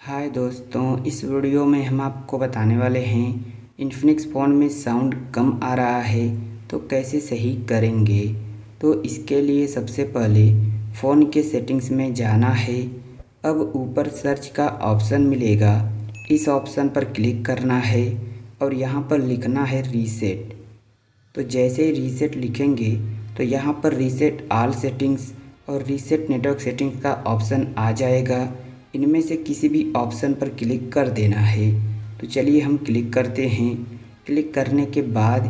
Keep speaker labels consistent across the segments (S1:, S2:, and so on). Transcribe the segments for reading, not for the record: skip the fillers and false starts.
S1: हाय दोस्तों, इस वीडियो में हम आपको बताने वाले हैं इन्फिनिक्स फ़ोन में साउंड कम आ रहा है तो कैसे सही करेंगे। तो इसके लिए सबसे पहले फ़ोन के सेटिंग्स में जाना है। अब ऊपर सर्च का ऑप्शन मिलेगा, इस ऑप्शन पर क्लिक करना है और यहाँ पर लिखना है रीसेट। तो जैसे ही रीसेट लिखेंगे तो यहाँ पर रीसेट ऑल सेटिंग्स और रीसेट नेटवर्क सेटिंग्स का ऑप्शन आ जाएगा। इनमें से किसी भी ऑप्शन पर क्लिक कर देना है। तो चलिए हम क्लिक करते हैं। क्लिक करने के बाद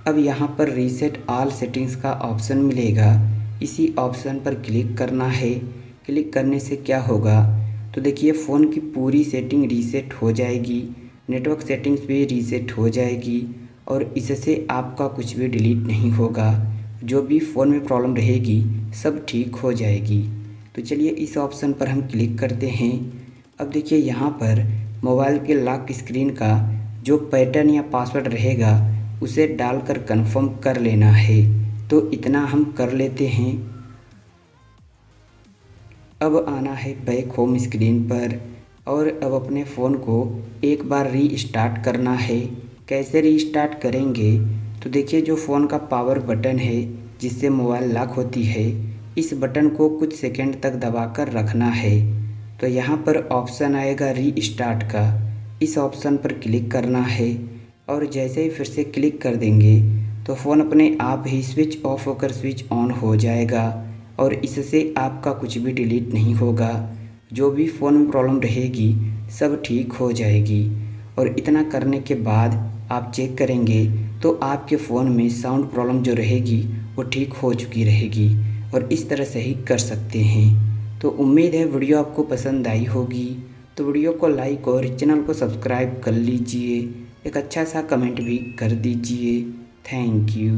S1: अब यहाँ पर रीसेट ऑल सेटिंग्स का ऑप्शन मिलेगा, इसी ऑप्शन पर क्लिक करना है। क्लिक करने से क्या होगा तो देखिए फ़ोन की पूरी सेटिंग रीसेट हो जाएगी, नेटवर्क सेटिंग्स भी रीसेट हो जाएगी और इससे आपका कुछ भी डिलीट नहीं होगा। जो भी फ़ोन में प्रॉब्लम रहेगी सब ठीक हो जाएगी। तो चलिए इस ऑप्शन पर हम क्लिक करते हैं। अब देखिए यहाँ पर मोबाइल के लॉक स्क्रीन का जो पैटर्न या पासवर्ड रहेगा उसे डालकर कंफर्म कर लेना है। तो इतना हम कर लेते हैं। अब आना है बैक होम स्क्रीन पर और अब अपने फ़ोन को एक बार रीस्टार्ट करना है। कैसे रीस्टार्ट करेंगे तो देखिए जो फ़ोन का पावर बटन है जिससे मोबाइल लॉक होती है, इस बटन को कुछ सेकंड तक दबाकर रखना है। तो यहाँ पर ऑप्शन आएगा रीस्टार्ट का, इस ऑप्शन पर क्लिक करना है और जैसे ही फिर से क्लिक कर देंगे तो फ़ोन अपने आप ही स्विच ऑफ होकर स्विच ऑन हो जाएगा और इससे आपका कुछ भी डिलीट नहीं होगा। जो भी फ़ोन में प्रॉब्लम रहेगी सब ठीक हो जाएगी। और इतना करने के बाद आप चेक करेंगे तो आपके फ़ोन में साउंड प्रॉब्लम जो रहेगी वो ठीक हो चुकी रहेगी और इस तरह से ही कर सकते हैं। तो उम्मीद है वीडियो आपको पसंद आई होगी। तो वीडियो को लाइक और चैनल को सब्सक्राइब कर लीजिए, एक अच्छा सा कमेंट भी कर दीजिए। Thank you.